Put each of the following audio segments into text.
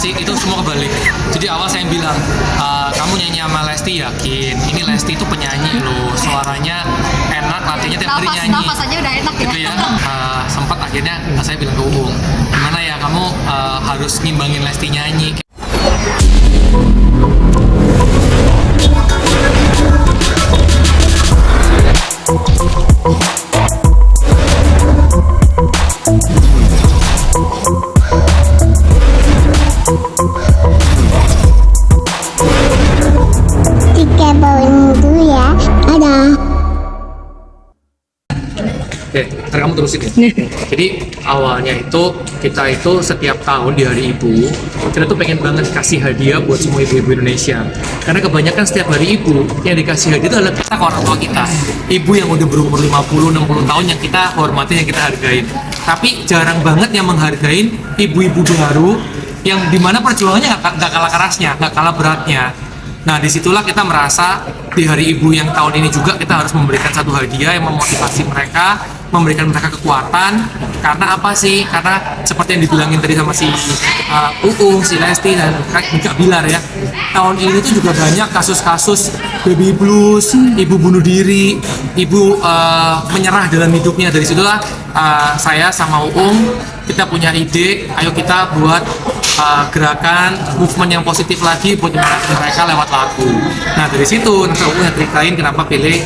klarifikasi itu semua kebalik. Jadi awal saya bilang kamu nyanyi sama Lesti, yakin ini Lesti itu penyanyi loh, suaranya enak, latihannya tiap hari nyanyi. Nafas aja udah enak ya. Gitu ya. Sempat akhirnya saya bilang ke Uung, gimana ya kamu harus ngimbangin Lesti nyanyi. Oke, ntar kamu terusin ya. Jadi awalnya itu kita itu setiap tahun di Hari Ibu kita tuh pengen banget kasih hadiah buat semua ibu-ibu Indonesia. Karena kebanyakan setiap Hari Ibu yang dikasih hadiah itu adalah kita ke orang tua kita. Ibu yang udah berumur 50-60 tahun yang kita hormatin, yang kita hargain. Tapi jarang banget yang menghargain ibu-ibu baru yang dimana perjuangannya nggak kalah kerasnya, nggak kalah beratnya. Nah, disitulah kita merasa di Hari Ibu yang tahun ini juga kita harus memberikan satu hadiah yang memotivasi mereka, memberikan mereka kekuatan. Karena apa sih? Karena seperti yang dibilangin tadi sama si Uung, si Lesti, dan Kak Bilar ya, tahun ini tuh juga banyak kasus-kasus baby blues, ibu bunuh diri, ibu menyerah dalam hidupnya. Dari situlah saya sama Uung kita punya ide, ayo kita buat gerakan movement yang positif lagi buat menyemangatin mereka lewat lagu. Nah, dari situ nanti aku yang ceritain kenapa pilih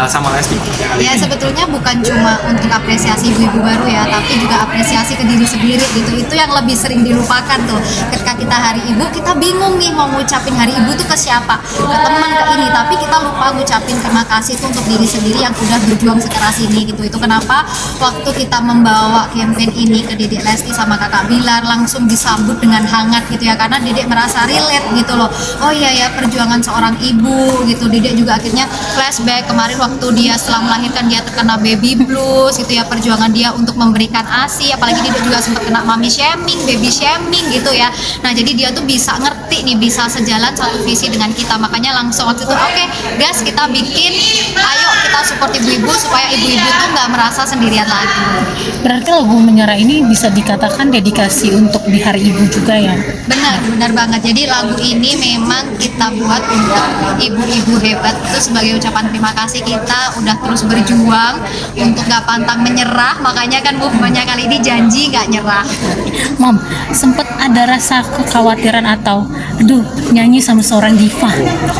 sama Lesti. Ya, sebetulnya bukan cuma untuk apresiasi ibu-ibu baru ya, tapi juga apresiasi ke diri sendiri gitu. Itu yang lebih sering dilupakan tuh. Ketika kita Hari Ibu, kita bingung nih mau ngucapin Hari Ibu tuh ke siapa, ke teman, ke ini, tapi kita lupa ngucapin terima kasih tuh untuk diri sendiri yang udah berjuang sekeras ini gitu. Itu kenapa waktu kita membawa campaign ini ke Dedek Lesti sama Kakak Bilar langsung disambut dengan hangat gitu ya, karena Dedek merasa relate gitu loh. Oh iya ya, perjuangan seorang ibu gitu. Dedek juga akhirnya flashback kemarin waktu dia setelah melahirkan dia terkena baby blues gitu ya, perjuangan dia untuk memberikan ASI, apalagi dia juga sempat kena mami shaming, baby shaming gitu ya. Nah, jadi dia tuh bisa ngerti nih, bisa sejalan satu visi dengan kita. Makanya langsung waktu itu oke, guys, kita bikin, ayo kita support ibu-ibu supaya ibu-ibu tuh nggak merasa sendirian lagi. Berarti lagu Menyerah ini bisa dikatakan dedikasi untuk di Hari Ibu juga ya? Benar banget. Jadi lagu ini memang kita buat untuk ibu-ibu hebat, itu sebagai ucapan terima kasih kita udah terus berjuang untuk gak pantang menyerah. Makanya kan movementnya kali ini janji gak nyerah. Mom, sempet ada rasa kekhawatiran atau aduh nyanyi sama seorang diva,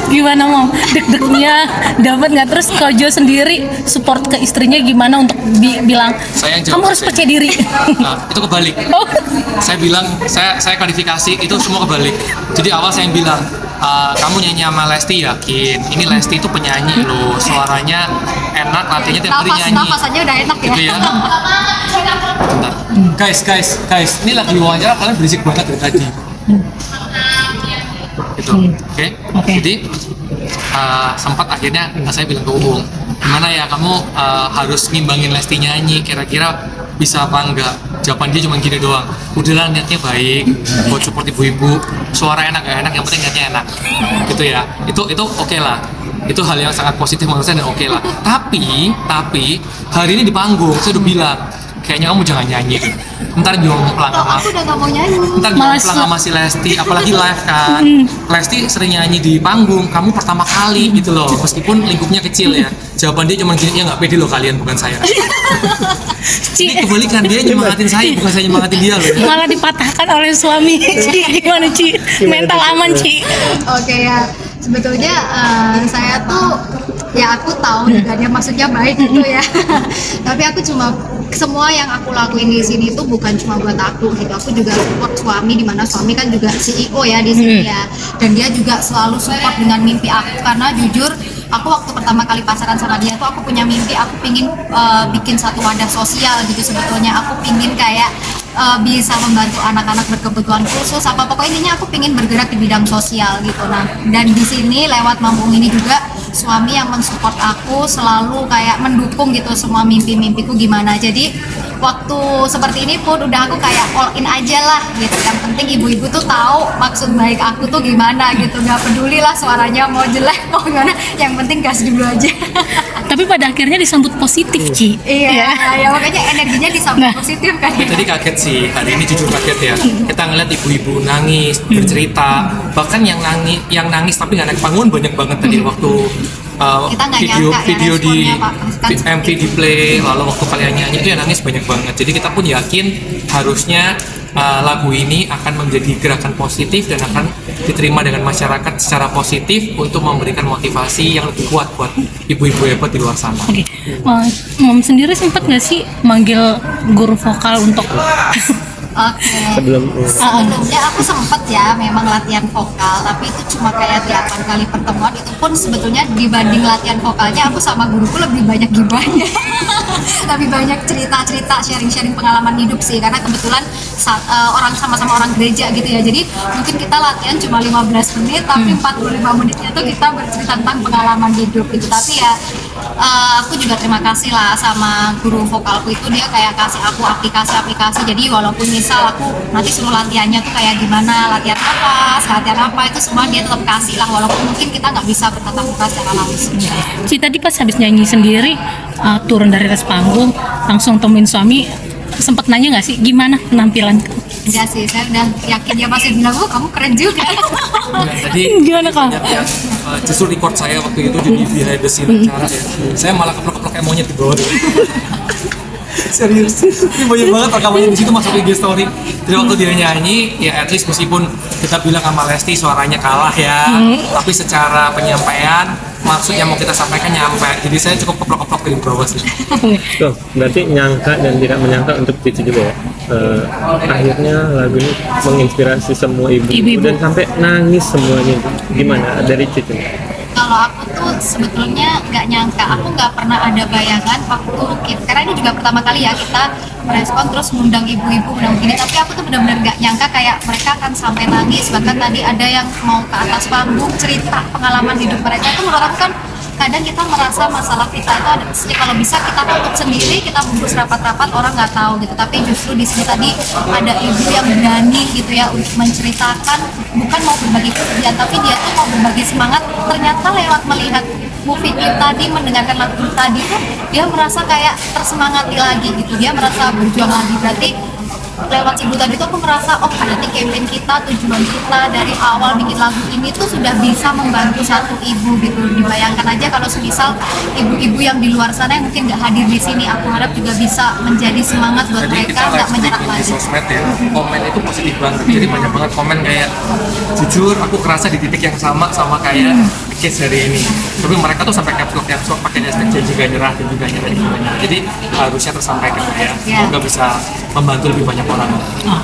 gimana Mom? Deg-degnya dapat nggak? Terus Kojo sendiri support ke istrinya gimana untuk bilang kamu harus percaya diri? Nah, itu kebalik. Oh. Saya bilang, saya klarifikasi itu semua kebalik. Jadi awal saya bilang kamu nyanyi sama Lesti, yakin ini Lesti itu penyanyi loh, suaranya enak, latihannya tiap hari nyanyi. Nafas aja udah enak ya. Gitu ya. Bentar. Guys, ini lagi wawancara kalian berisik banget dari tadi. Gitu. Oke. Jadi sempat akhirnya saya bilang ke Uung, gimana ya kamu harus ngimbangin Lesti nyanyi, kira-kira bisa apa enggak? Jawaban dia cuma gini doang, udahlah niatnya baik buat support ibu-ibu, suara enak gak enak, yang penting niatnya enak gitu ya. Itu oke lah, itu hal yang sangat positif menurut saya dan oke lah. Tapi hari ini di panggung saya udah bilang kayaknya kamu jangan nyanyi, ntar jomplang sama Aku udah gak mau nyanyi. ntar jomplang sama si Lesti, apalagi live kan. Lesti sering nyanyi di panggung, kamu pertama kali gitu loh, meskipun lingkupnya kecil ya. Jawaban dia cuma gini, ya nggak pede loh kalian, bukan saya. Ini kebalikan, dia nyemangatin saya, bukan saya nyemangatin dia loh ya. Malah dipatahkan oleh suami. Ci, gimana Ci? Mental aman Ci? Oke ya, sebetulnya saya tuh ya aku tahu juga dia maksudnya baik gitu ya. Tapi aku cuma semua yang aku lakuin di sini tuh bukan cuma buat aku gitu. Aku juga support suami, di mana suami kan juga CEO ya di sini ya. Dan dia juga selalu support dengan mimpi aku, karena jujur aku waktu pertama kali pacaran sama dia tuh aku punya mimpi, aku pingin bikin satu wadah sosial gitu. Sebetulnya aku pingin kayak bisa membantu anak-anak berkebutuhan khusus, apa pokoknya intinya aku pingin bergerak di bidang sosial gitu. Nah, dan di sini lewat Mambung ini juga suami yang mensupport aku, selalu kayak mendukung gitu semua mimpi-mimpiku gimana. Jadi waktu seperti ini pun udah aku kayak all in aja lah gitu. Yang penting ibu-ibu tuh tahu maksud baik aku tuh gimana gitu, nggak peduli lah suaranya mau jelek mau gimana, yang penting gas dulu aja. Tapi pada akhirnya disambut positif, Ci. Iya, ya makanya energinya disambut Nah. positif kan. Tadi kaget sih, hari ini jujur kaget ya. Kita ngeliat ibu-ibu nangis, bercerita, bahkan yang nangis tapi nggak naik panggung banyak banget tadi waktu Kita nggak nyangka ya video di responnya, Pak. Kan MV di play, lalu waktu kalian nyanyi itu yang nangis banyak banget. Jadi kita pun yakin harusnya lagu ini akan menjadi gerakan positif dan akan diterima dengan masyarakat secara positif untuk memberikan motivasi yang lebih kuat buat ibu-ibu hebat di luar sana. Oke. Mom sendiri sempat nggak sih manggil guru vokal untuk Oke. Sebelumnya aku sempet ya memang latihan vokal, tapi itu cuma kayak 8 kali pertemuan. Itu pun sebetulnya dibanding latihan vokalnya aku sama guruku lebih banyak gibahnya. Lebih banyak cerita-cerita, sharing-sharing pengalaman hidup sih, karena kebetulan orang sama-sama orang gereja gitu ya. Jadi mungkin kita latihan cuma 15 menit tapi 45 menitnya tuh kita bercerita tentang pengalaman hidup gitu. Tapi ya aku juga terima kasih lah sama guru vokalku itu, dia kayak kasih aku aplikasi-aplikasi. Jadi walaupun misal aku nanti suruh latihannya tuh kayak gimana, latihan apa itu semua dia tetap kasih lah, walaupun mungkin kita nggak bisa bertatap muka secara langsung. Ci tadi pas habis nyanyi sendiri turun dari atas panggung langsung temuin suami, sempet nanya nggak sih gimana penampilan? Enggak sih, saya udah yakin dia pasti bilang, oh kamu keren juga. Nah, tadi Gimana, Kak? banyak yang justru record saya waktu itu jadi behind the scene acara ya. Saya malah keplok-keplok monyet di bawah. Serius, ini banyak banget rekamannya di situ masuk IG story. Jadi waktu dia nyanyi, ya at least meskipun kita bilang sama Lesti suaranya kalah ya, tapi secara penyampaian maksud yang mau kita sampaikan nyampe. Jadi saya cukup keplok-keplok di bawah sih. tuh, berarti nyangka dan tidak menyangka untuk Cici juga ya. Akhirnya lagu ini menginspirasi semua ibu-ibu Ibu-ibu. dan sampai nangis semuanya. Gimana dari Cici? Kalau aku tuh sebetulnya nggak nyangka, aku nggak pernah ada bayangan waktu kita, karena ini juga pertama kali ya kita merespon terus ngundang ibu-ibu undang gini, tapi aku tuh benar-benar nggak nyangka kayak mereka akan sampai nangis. Bahkan tadi ada yang mau ke atas panggung cerita pengalaman hidup mereka. Itu menurut aku kan kadang kita merasa masalah kita itu ada, kalau bisa kita tutup sendiri, kita bungkus rapat-rapat, orang nggak tahu gitu. Tapi justru di sini tadi ada ibu yang berani gitu ya untuk menceritakan, bukan mau berbagi kesedihan, tapi dia tuh mau berbagi semangat. Ternyata lewat melihat movie klip tadi, mendengarkan lagu tadi tuh dia merasa kayak tersemangati lagi gitu, dia merasa berjuang lagi. Berarti lewat ibu tadi tuh aku merasa, oh berarti campaign kita, tujuan kita dari awal bikin lagu ini tuh sudah bisa membantu satu ibu gitu. Dibayangkan aja kalau semisal ibu-ibu yang di luar sana yang mungkin nggak hadir di sini, aku harap juga bisa menjadi semangat buat Jadi mereka kita nggak live menyerah stream di lagi. sosmed ya, komen itu positif banget. Jadi banyak banget komen kayak, jujur aku kerasa di titik yang sama kayak case hari ini. Tapi mereka tuh sampai capslock pakai hashtag janji gak nyerah dan juga nyerah. Jadi harusnya tersampaikan ya. Semoga bisa membantu lebih banyak orang. Oh.